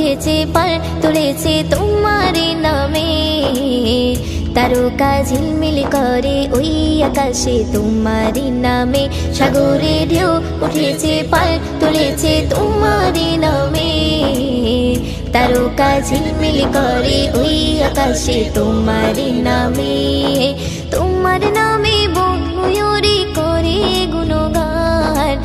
উঠেছে পাল তুলেছে তোমার নামে। তারকা ঝিলমিল করে ওই আকাশে তোমার নামে, সাগরে ঢেউ উঠেছে পাল তুলেছে তোমার নামে। তারকা ঝিলমিল করে ওই আকাশে তোমার নামে। তোমার নামে বন ময়ূরী করে গুণগান,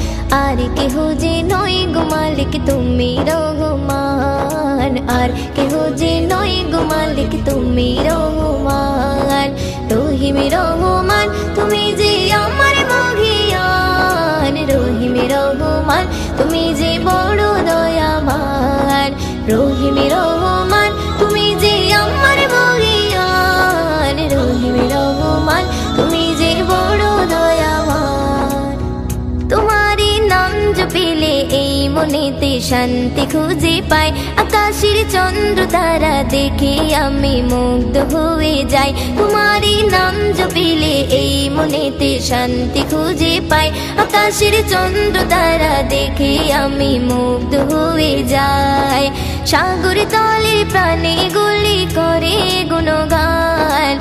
আর কেহ যে নয় গো মালিক তুমি রহমান, আর কেহ যে নয় গো মালিক তুমি রহমান। রহিম রহমান তুমি যে আমার মহিয়ান, রহিম রহমান তুমি যে বড় দয়াবান। রহিম রহমান তুমি যে আমার মহিয়ান, রহিম রহমান তুমি যে বড় দয়াবান। তোমারই নাম জপিলে এই মনেতে শান্তি খুঁজে পাই, আকাশের চন্দ্র তারা দেখে আমি মুগ্ধ হয়ে যাই। তোমারই নাম জপিলে এই মনেতে শান্তি খুঁজে পাই, আকাশের চন্দ্র তারা দেখে আমি মুগ্ধ হয়ে যাই। সাগর তলে প্রাণে গুলি করে গুণগান,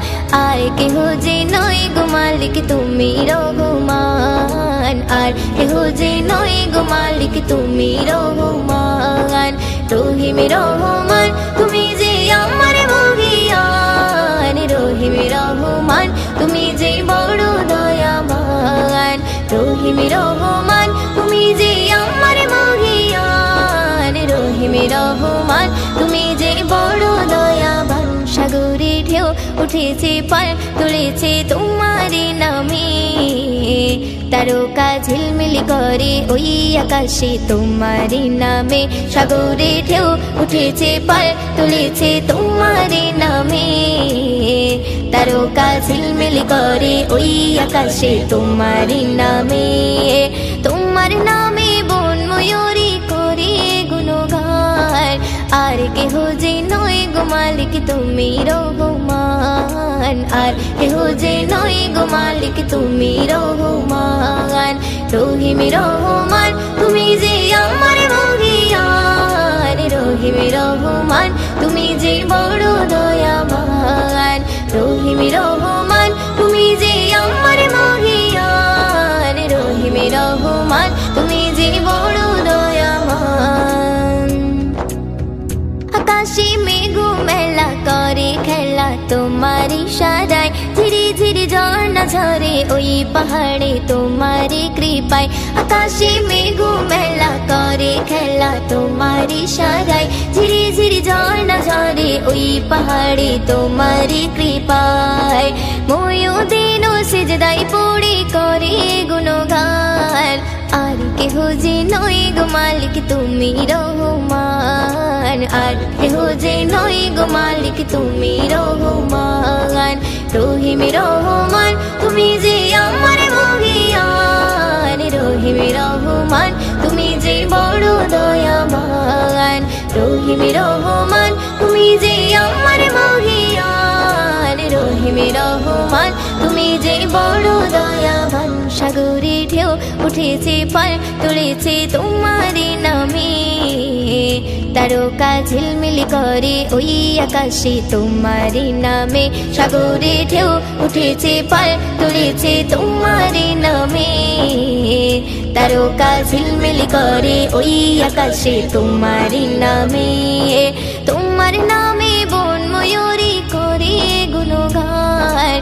আর কেহ যে নয় গো মালিক তুমি রহমান, আর কেহ যে নয় গো মালিক তুমি রহমান। রহিম রহমান তুমি যে আমার মহিয়ান, রহিম রহমান তুমি যে বড় দয়াবান। রহিম রহমান তুমি যে আমার মহিয়ান, রহিম রহমান তুমি যে বড় দয়াবান। সাগরে ঢেউ উঠেছে পাল তুলেছে তোমার নামে, তারকা ঝিলমিল করে ওই আকাশে তোমার নামে। সাগরে ঢেউ উঠেছে পাল তুলেছে তোমার নামে, তারকা ঝিলমিল করে ওই আকাশে তোমার নামে। তোমার নামে বন ময়ূরী করে গুণগান, আর কেহ যে নয় গো মালিক তুমি রহমান, আর কেহ যে নয় গো মালিক তুমি রহমান। রহিম রহমান তুমি যে আমার মহিয়ান, রহিম রহমান তুমি যে বড় দয়াবান। রহিম রহমান তুমি যে আমার মহিয়ান, রহিম রহমান তুমি যে বড় দয়াবান। আকাশে মেঘ মেলা করে খেলা তোমার ইশারায়, ধীরে ধীরে ঝর্ণা ঝরে ওই পাহাড়ে তোমার কৃপায়। আকাশে মেঘ মেলা করে খেলা তোমার ইশারায়, ধীরে ধীরে ঝর্ণা ঝরে ওই পাহাড়ে তোমার কৃপায়। ময়ূদিন সিজদায় পড়ে করে গুণগান, আর কেহ যে নয় গো মালিক তুমি রহমান, আর কেহ যে নয় গো মালিক তুমি রহমান। রহিম রহমান তুমি যে আমার মহিয়ান, রহিম রহমান তুমি যে বড় দয়াবান। রহিম রহমান তুমি যে আমার মহিয়ান, রহিম রহমান তুমি যে বড় দয়াবান। সাগরে ঢেউ উঠেছে পাল তুলেছে তোমার নামে, তারকা ঝিলমিল করে ওই আকাশে তোমার নামে। সাগরে ঢেউ উঠেছে পাল তুলেছে তোমার নামে, তারকা ঝিলমিল করে ওই আকাশে তোমার নামে। তোমার নামে বন ময়ূরী করে গুণগান,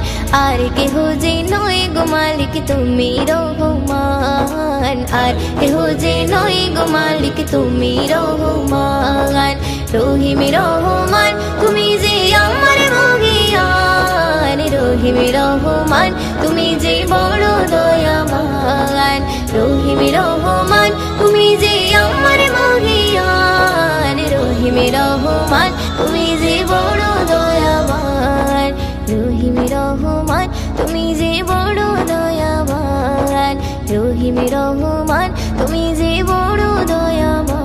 আর কেহ যে নয় গো মালিক তুমি রহমান, আর কেহ যে নয় গো মালিক তুমি রহমান। রহিম রহমান তুমি যে আমার মহিয়ান, রহিম রহমান তুমি যে বড় দয়াবান। রহিম রহমান তুমি যে আমার মহিয়ান, রহিম রহমান তুমি যে বড় দয়াবান। রহিম রহমান তুমি যে বড় দয়াবান, রহিম রহমান তুমি যে বড় দয়াবান।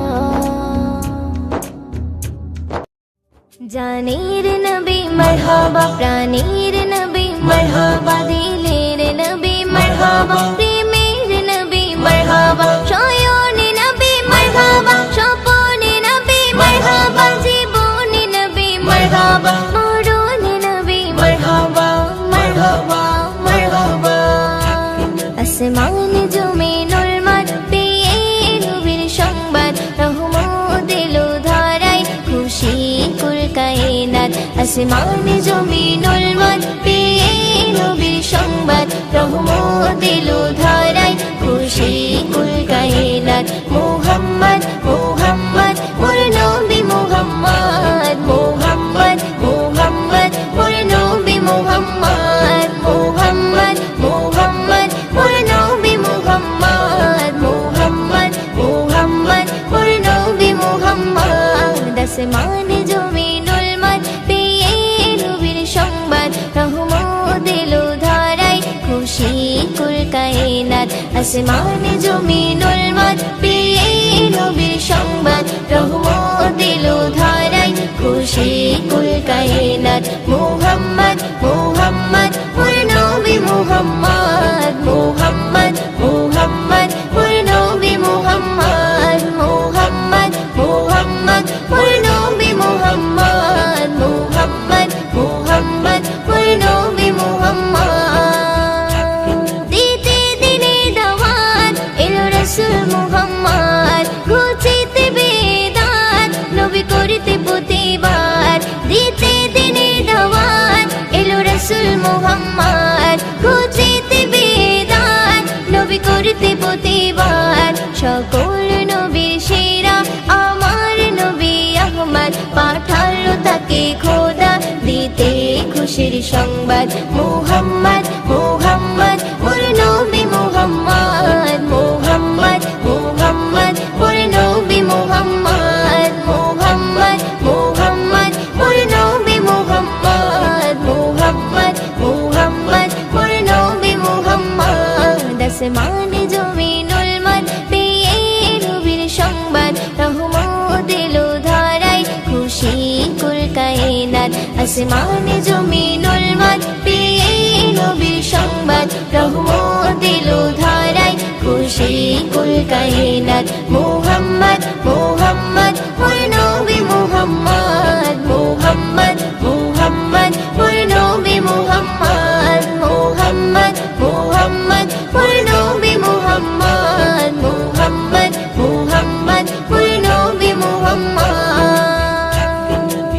জানের নবী মারহাবা, প্রাণের নবী মারহাবা, দিলের নবী মারহাবা, প্রেমের নবী মারহাবা, শয়নে নবী মারহাবা, স্বপনে নবী মারহাবা, আসমানে জমিনুল মাঠ পেয়ে নবীর সংবাদ রহমত এলো ধারায় খুশি কুল কায়নাত আসমানে জমিনুল মাঠ পেয়ে নবীর সংবাদ রহমত এলো ধারায় খুশি কুল কায়নাত মুহাম্মদ মুহাম্মদ মোর নবী মুহাম্মদ মুহাম্মদ মুহাম্মদ মোর নবী মুহাম্মদ মুহাম্মদ মুহাম্মদ মোর নবী মুহাম্মদ মুহাম্মদ মুহাম্মদ মোর নবী মুহাম্মদ আসমানে জমিনুল মাঠ পেয়ে নবীর সংবাদ রহমত এলো ধারায় খুশি কুল কায়নাত আসমানে জমিনুল মাঠ পেয়ে নবীর সংবাদ রহমত এলো ধারায় খুশি কুল কায়নাত মুহাম্মদ মুহাম্মদ মোর নবী মুহাম্মদ মুহাম্মদ মুহাম্মদ মোর নবী মুহাম্মদ মুহাম্মদ মুহাম্মদ মোর নবী মুহাম্মদ মুহাম্মদ মুহাম্মদ মোর নবী মুহাম্মদ দিতে দিনে দাওয়াত এলো রাসূল মুহাম্মদ ঘুচিতে বেদাত নবী করিতে প্রতিবাদ দিতে দিনে দাওয়াত এলো রাসূল মুহাম্মদ ঘুচিতে বেদাত নবী করিতে প্রতিবাদ সকল নবী সেরা আমার নবী আহমদ পাঠালো তাকে খোদা দিতে খুশির সংবাদ মুহাম্মদ মুহাম্মদ মোর নবী মুহাম্মদ মুহাম্মদ মুহাম্মদ মোর নবী মুহাম্মদ মুহাম্মদ মুহাম্মদ মোর নবী মুহাম্মদ মুহাম্মদ মুহাম্মদ মোর নবী মুহাম্মদ আসমানে জমিনুল মাঠ পেয়ে নবীর সংবাদ রহমত এলো ধারায় খুশি কুল কায়নাত আসমানে জমিনুল মাঠ পেয়ে নবীর সংবাদ রহমত এলো ধারায় খুশি কুল কায়নাত মুহাম্মদ মুহাম্মদ মোর নবী মুহাম্মদ মুহাম্মদ মুহাম্মদ মোর নবী মুহাম্মদ মুহাম্মদ মুহাম্মদ মোর নবী মুহাম্মদ মুহাম্মদ মুহাম্মদ মোর নবী মুহাম্মদ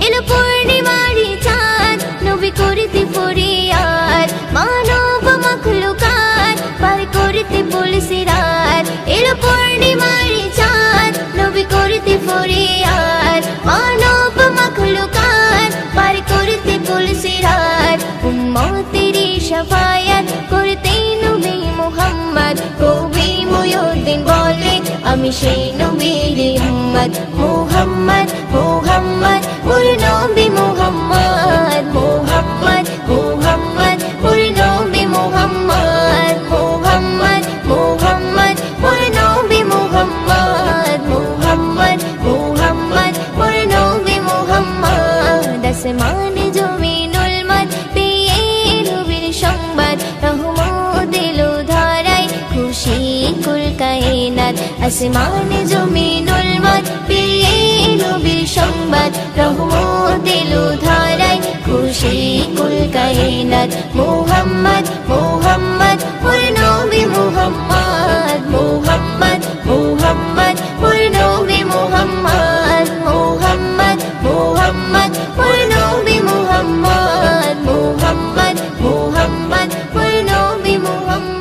এলো পূর্ণিমারি চাঁদ নবী করিতে ফরিয়াদ মানব মাখলুকাত পার করিতে পুলসিরাত এলো পূর্ণিমারি চাঁদ নবী করিতে ফরিয়াদ মানব মাখলুকাত পার করিতে পুলসিরাত উম্মতেরি শাফায়াত করতে নবী মুহাম্মদ কবি মুয়ুদ্দিন বলে আমি সেই নবীর উম্মত মুহাম্মদ মুহাম্মদ মোর নবী মুহাম্মদ মুহাম্মদ মুহাম্মদ মোর নবী মুহাম্মদ মুহাম্মদ মুহাম্মদ মোর নবী মুহাম্মদ মুহাম্মদ মুহাম্মদ মোর নবী মুহাম্মদ আসমানে জমিনুল মাঠ পেয়ে নবীর সংবাদ রহমত এলো ধারায় খুশি কুল কায়নাত আসমানে জমিনুল মাঠ পেয়ে নবীর সংবাদ রহমত এলো ধারায় খুশি কুল কায়নাত মুহাম্মদ মুহাম্মদ মোর নবী মুহাম্মদ মুহাম্মদ মুহাম্মদ মোর নবী মুহাম্মদ মুহাম্মদ মুহাম্মদ মোর নবী মুহাম্মদ মুহাম্মদ মুহাম্মদ মোর নবী মুহাম্মদ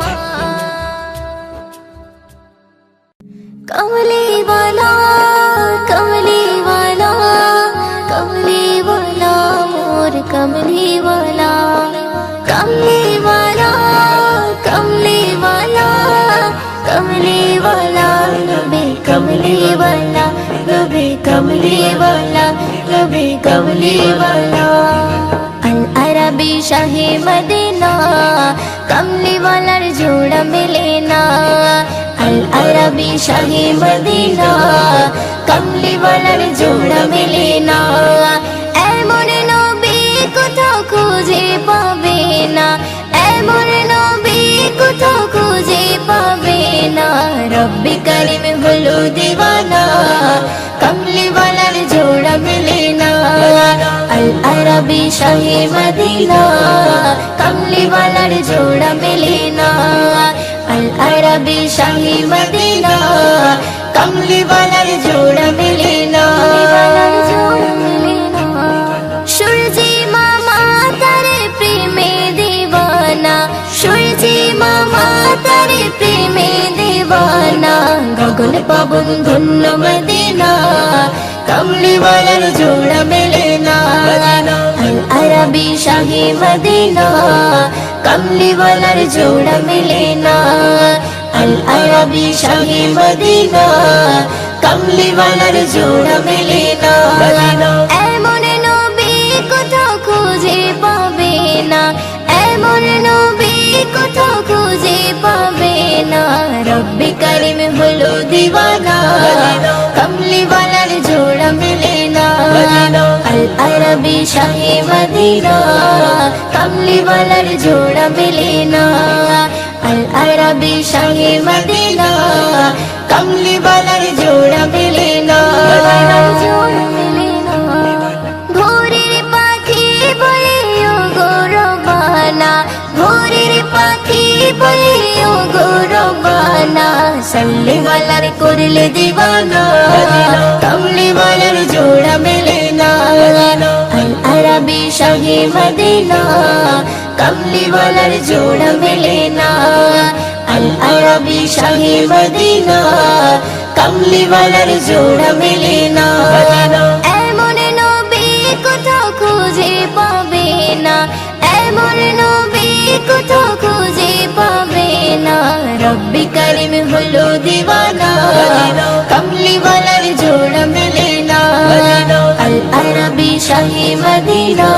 कमली वाला कमली वाला कमली वाला मोर कमली वाला कमली वाला कमली वाला कमली वाला नबी कमली वाला नबी कमली वाला नबी कमली वाला अल अरबी शाही मदीना कमली वालार जोड़ा मिले ना अल अरबी शाही मदीना कमली वालार जोड़ा मिले ना एमन नबी कोথাও খুঁজে পাবে না এমন নবী কোথাও খুঁজে পাবে না রব্বি করিম হলো দিওয়ানা কমলি वालार जोड़ा मिले ना अल अरबी शाही मदीना कमली वालार जोड़ा मिले ना अल আরবি শাহী মদিনা কমলি ওয়ালার জোড়া মিলে না সূর্যি মামা তারে প্রেমে দিওয়ানা সূর্যি মামা তারে প্রেমে দিওয়ানা গগন পবন ধন্য মদিনা কমলি ওয়ালার জোড়া মিলে না আল আরবি শাহী মদিনা কমলি ওয়ালার জোড়া মিলে না আল আরবি শাহী মদিনা কমলি ওয়ালার জোড়া মিলে না এমন নবী কোথাও খুঁজে পাবে না এমন নবী কোথাও খুঁজে পাবে না রব্বি কারিম হলো দিওয়ানা কমলি ওয়ালার জোড়া মিলে না আল আরবি শাহী মদিনা কমলি ওয়ালার জোড়া মিলে না আল আরবি শাহী মদিনা কমলি ওয়ালার জোড়া মিলে না ভোরের পাখি বলে ও গৌরবানা ভোরের পাখি বলে ও গৌরবানা সাল্লি ওয়ালার করলে দিওয়ানা কমলি ওয়ালার জোড়া মিলে না আল আরবি শাহী মদিনা কমলি ওয়ালার জোড়া মিলে না আল আরবি শাহী মদিনা কমলি ওয়ালার জোড়া মিলে না এমন নবী কোথাও খুঁজে পাবে না এমন নবী কোথাও খুঁজে পাবে না রব্বি কারিম হলো দিওয়ানা কমলি ওয়ালার জোড়া মিলে না আল আরবি শাহী মদিনা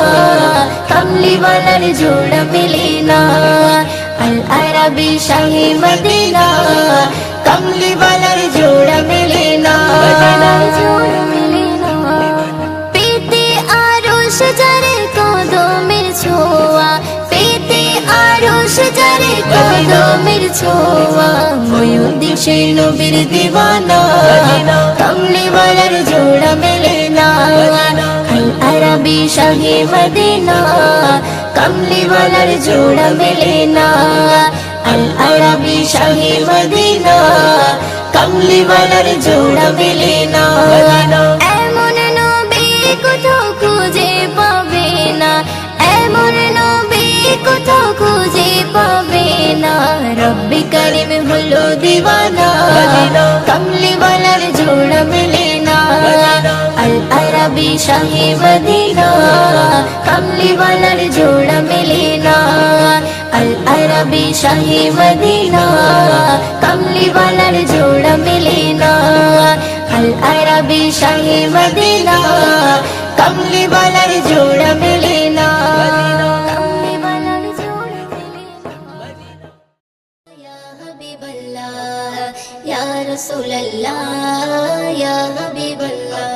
কমলি ওয়ালার জোড়া মিলে না আল আরবি শাহী মদিনা কমলি ওয়ালার জোড়া মিলে না পেতে আরশ যারে কদমের ছোঁয়া পেতে আরশ যারে কদমের ছোঁয়া ময়ূরদিন সেই নবীর দিওয়ানা কমলি ওয়ালার জোড়া মিলে না আল আরবি শাহী মদিনা কমলি ওয়ালার জোড়া মিলে না আল আরবি শাহী মদিনা কমলি ওয়ালার জোড়া মিলে না এমন নবী কোথাও খুঁজে পাবে না এমন নবী কোথাও খুঁজে পাবে না রব্বি কারিম হলো দিওয়ানা কমলি ওয়ালার জোড়া মিলে না আল আরবি শাহী মদিনা কমলি ওয়ালার জোড়া মিলে না আল আরবি শাহী মদিনা কমলি ওয়ালার জোড়া মিলে না আল আরবি শাহী মদিনা কমলি ওয়ালার জোড়া মিলে না কমলি ওয়ালার জোড়া মিলে না ইয়া হাবিবাল্লাহ ইয়া রাসূলুল্লাহ ইয়া হাবিবাল্লাহ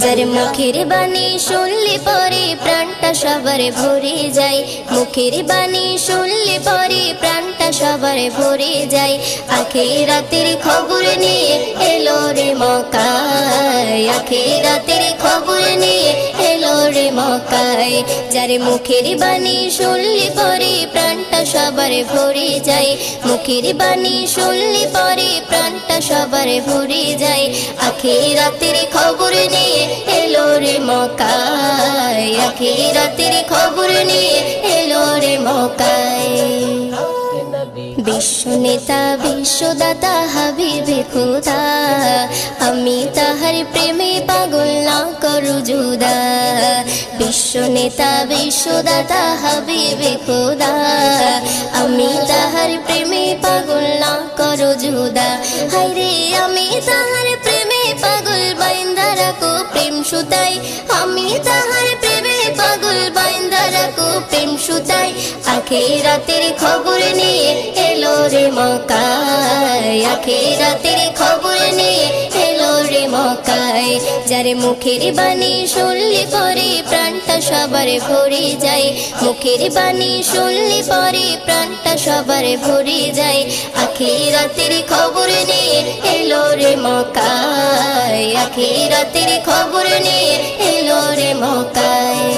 যার মুখের বাণী শুনলে পরে প্রাণটা সবার ভরে যায় মুখের বাণী শুনলে পরে প্রাণটা সবার ভরে যায় আখিরাতের খবর নিয়ে এলো রে মক্কায় আখিরাতের খবর নিয়ে এলো রে মক্কায় যার মুখের বাণী শুনলে পরে প্রাণটা সবার ভরে যায় মুখের বাণী শুনলে পরে প্রাণটা সবার ভরে যায় আখিরাতের খবর নিয়ে এলো রে মক্কায় আখিরাতের খবর নিয়ে এলো রে মক্কায় বিশ্ব নেতা বিশ্বদাতা হাবিবে খোদা আমি তাহার প্রেমে পাগল না করু জুদা বিশ্ব নেতা বিশ্বদাতা হাবিবে খোদা আমি তাহার প্রেমে পাগল না করু জুদা হায়রে আমি তাহার প্রেমে পাগল বাইন্দা রাখো প্রেম সুতাই আমি তাহার প্রেমে পাগল বাইন্দা রাখো প্রেম সুতাই আখিরাতের খবর নিয়ে এলো রে মক্কায় আখিরাতের খবর নিয়ে এলো রে মক্কায় যার মুখের বাণী শুনলে পরে প্রাণটা সবার ভরে যায় মুখের বাণী শুনলে পরে প্রাণটা সবার ভরে যায় আখিরাতের খবর নিয়ে এলো রে মক্কায় আখিরাতের খবর নিয়ে এলো রে মক্কায়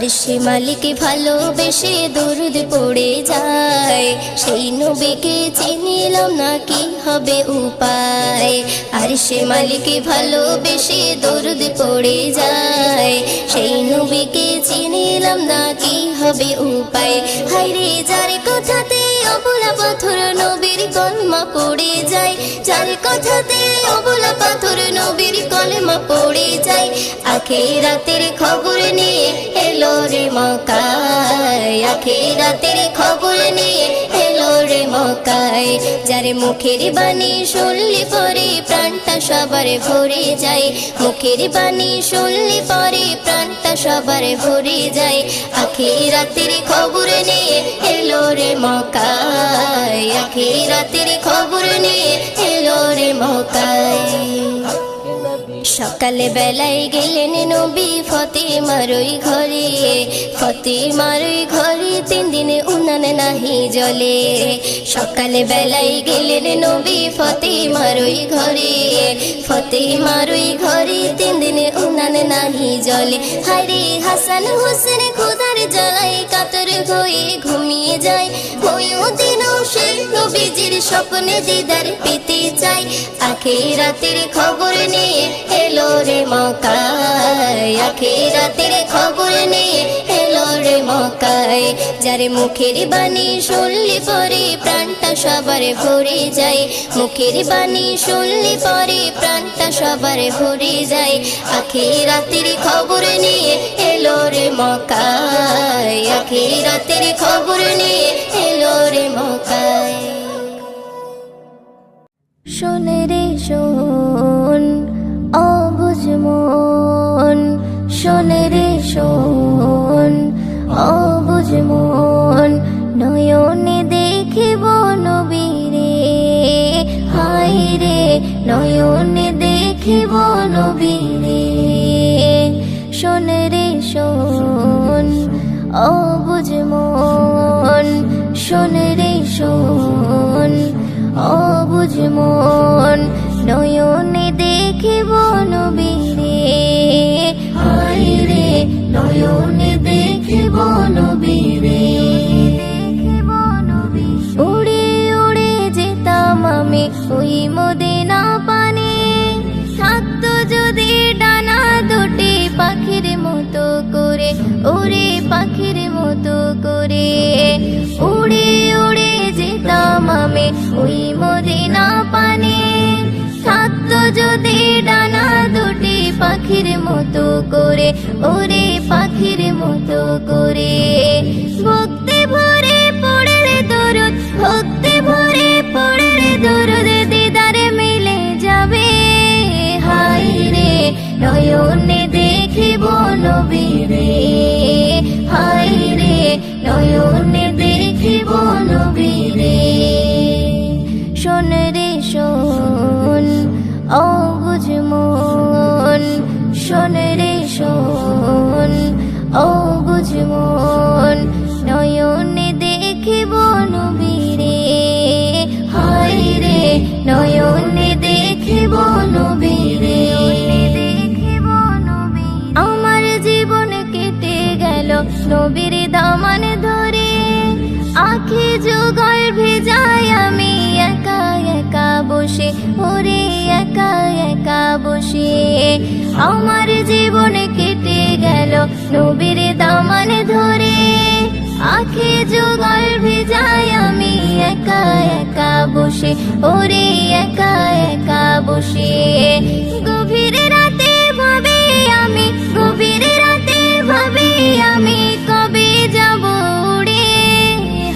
আর সে মালিক ভালোবেসে দরুদ পড়ে যায়, সেই নবীকে চিনিলাম না কি হবে উপায়। আর সে মালিক ভালোবেসে দরুদ পড়ে যায়, সেই নবীকে চিনিলাম না কি হবে উপায়। হায়রে যার কথাতে অবলা পাথর নবীর কলমা পড়ে যায়, যার কথাতে অবলা পাথর নবীর কলমা পড়ে যায়। আখিরাতের খবর নিয়ে এলো রে মক্কায়, আখিরাতের খবর নিয়ে এলো রে মক্কায়। যার মুখের বাণী শুনলে পরে প্রাণটা সবার ভরে যায়, মুখের বাণী শুনলে পরে প্রাণটা সবার ভরে যায়। আখিরাতের খবর নিয়ে এলো রে মক্কায়, আখিরাতের খবর নিয়ে এলো রে মক্কায়। সকালে বেলায় গেলেন নবী ফাতিমার ওই ঘরে, ফাতিমার ওই ঘরে 3 দিনে উনান নাহি জ্বলে। সকালে বেলায় গেলেন নবী ফাতিমার ওই ঘরে, ফাতিমার ওই ঘরে 3 দিনে উনান নাহি জ্বলে। হায়রে হাসান হোসেন খোদার জ্বালায় কাতর হয়ে ঘুমিয়ে যায়, ওইও দিনও সে নবীজির স্বপ্নে দিদার পেতে চায়। আখিরাতের খবর নিয়ে এলো রে মক্কায়, আখিরাতের খবর নিয়ে এলো রে মক্কায়। যার মুখের বাণী শুনলে পরে প্রাণটা সবার ভরে যায়, মুখের বাণী শুনলে পরে প্রাণটা সবার ভরে যায়। আখিরাতের খবর নিয়ে এলো রে মক্কায়, আখিরাতের খবর নিয়ে এলো রে মক্কায়। শোন রে শোন অবুঝ মন, শোন রে শোন অবুঝ মন, নয়নে দেখিব নবীরে, হায় রে নয়নে দেখিব নবীরে। শোন রে শোন অবুঝ মন, শোন রে শোন অবুঝ মন, নয়নে দেখিব নবীরে, হায় রে নয়নে দেখিব নবীরে। উড়ে উড়ে যেতাম আমি ওই মদিনা পানে, থাকতো যদি ডানা দুটি পাখির মতো করে, ওরে পাখির মতো করে। উড়ে উড়ে যেতাম আমি ওই মদিনা পানে, থাকতো যদি ডানা দুটি পাখির মতো করে, ওরে পাখির মতো করে। ভক্তি ভরে পড়ে রে দরুদ, ভক্তি ভরে পড়ে রে দরুদ, দিদারে মিলে যাবে, হায় রে নয়নে দেখিব নবীরে, হায় রে নয়নে দেখিব নবীরে। শোন রে শোন অবুঝ মন, শোন রে শোন অবুঝ মন, নয়নে দেখিব নবীরে, হায় রে নয়নে দেখিব নবীরে। আমার জীবন কেটে গেল নবীর দামান ধরে, আখি যুগল ভেজায় আমি একা একা বসে, ওরে একা একা বসে। আমার জীবন কেটে গেল নবীর দামান ধরে, আখি যুগল ভেজায় আমি একা একা বসে, ওরে একা একা বসে। গভীর রাতে ভাবে আমি, গভীর রাতে ভাবে আমি, কবে যাব উড়ে,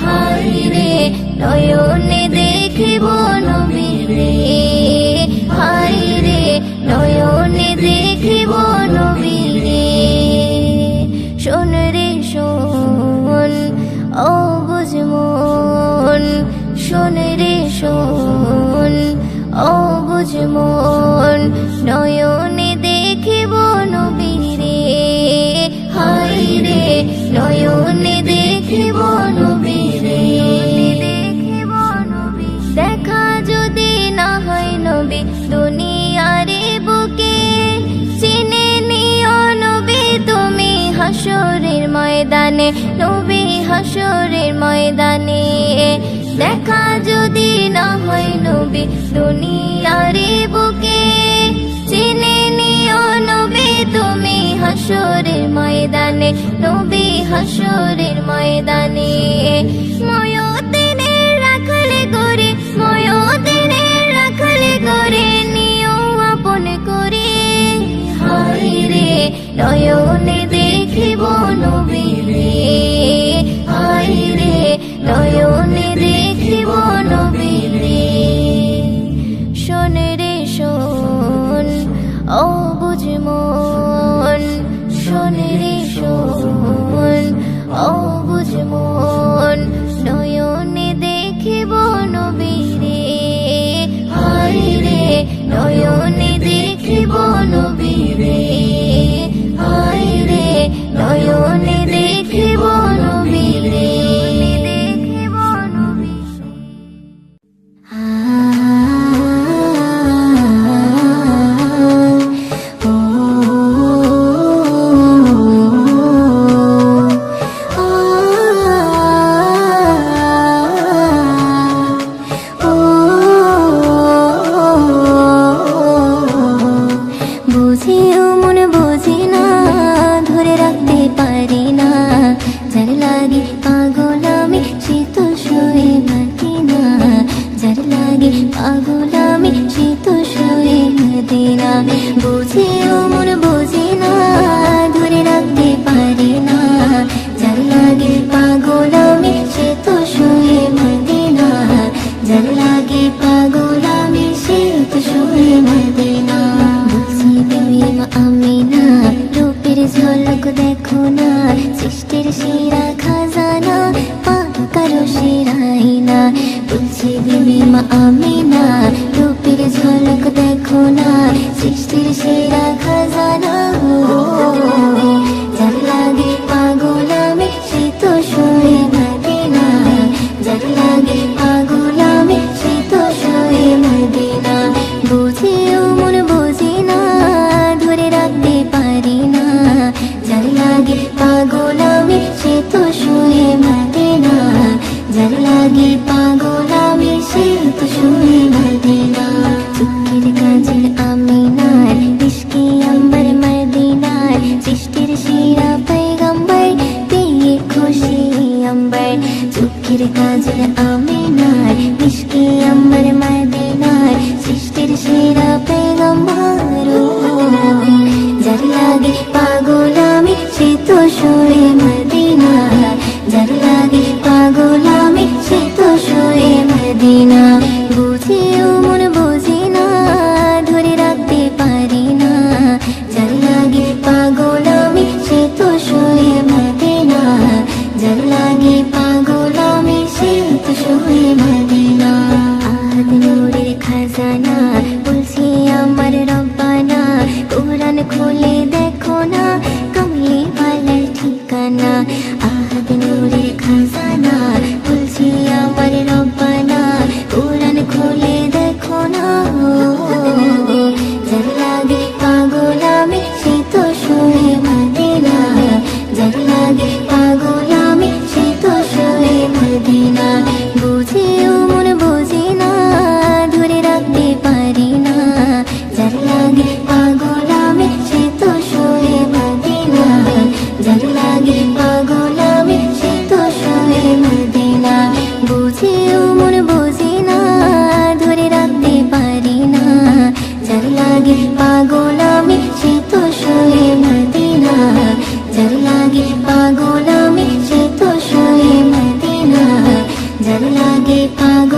হায় রে নয়নে দেখিব নবীরে, হায় রে নয়নে দেখিব নবীরে। শোন রে শোন অবুঝ মন, শোন রে শোন অবুঝ মন, নয়নে দেখিব নবীরে, হায় রে নয়নে দেখিব নবীরে। দেখা হাসরের ময়দানে, নবী হাসরের ময়দানে। দেখা যদি না হয় নবী দুনিয়ারে বুকে, চিনে নিও নবী তুমি হাসরের ময়দানে, নবী হাসরের ময়দানে। ময়দিনের রাখালে করে, ময়দিনের রাখালে করে নিও আপন করে। হায় রে নয়নে দেখিব নবীরে, হায় রে নয়নে দেখিব নবীরে। শোন রে শোন ও বুঝ মন, শোন রে শোন ও বুঝ মন, নয়নে দেখিব নবীরে, হায় রে নয়নে দেখিব নবীরে, হায় রে নয়নে দেখিব নবীরে, দেখিব নবীরে। বুঝিও মন বুঝি না, ধরে রাখতে পারি না, যার লাগে পাগল আমি সে তো শুয়ে থাকি না, যার লাগে পাগল আমি সে তো শুয়ে থাকি না। বুঝিও মন বুঝি না, ধরে রাখতে পারি না, যার লাগে পাগল আমি সে তো শুয়ে থাকি না, যার লাগে পাগল আমি সে তো শুয়ে থাকি না। আমি না রূপের ঝলক দেখো না, সৃষ্টির সেরা খাজানা পাকারো সেরাই না। বলছি বিবি মা আমি না রূপের ঝলক দেখো না, সৃষ্টির সেরা খাজানা। যার লাগে পাগল আমি সে তো শুয়ে থাকে না, যার লাগে পাগল আমি সে তো শুয়ে থাকে না। বুঝিও মন বুঝি না, ধরে রাখতে পারি না, যার লাগে পাগল আমি সে তো শুয়ে থাকে না, যার লাগে পাগল আমি সে তো শুয়ে থাকে না। চোখের কাজল আমি নার ইশকে আম্বার মদিনার, সৃষ্টির সেরা পয়গম্বর পেয়ে খুশি আম্বার। চোখের কাজল আমি নার ইশকে আম্বার মদিনার, সৃষ্টির সেরা পয়গম্বর। যার লাগে পাগল আমি সে তো শুয়ে মদিনা, যার লাগে পাগল আমি সে তো শুয়ে মদিনা। বুঝিও মন বুঝি না, ধরে রাখতে পারি না, যার লাগে পাগল আমি সে তো শুয়ে মদিনা, যার লাগে পাগল আমি সে তো শুয়ে মদিনা। আহাদ নূরের খাজানা বলছি আমার রব্বানা, কোরআন খুলে দেখো না কমলি ওয়ালার ঠিকানা। আহাদ নূরের খাজানা বলছি আমার রব্বানা, কোরআন খুলে দেখো না। যার লাগে পাগল আমি সে তো শুয়ে মদিনা, যার লাগে পাগল আমি সে তো শুয়ে মদিনা। বুঝিও মন বুঝি না, ধরে রাখতে পারি না, যার লাগে পাগল আমি সে তো শুয়ে মদিনা, যার লাগে পাগল আমি সে তো শুয়ে মদিনা। বুঝিও মন বুঝি না, ধরে রাখতে পারি না, যার লাগে পাগল আমি সে তো শুয়ে মদিনা, যার লাগে পাগল আমি সে তো শুয়ে মদিনা, যার লাগে পাগল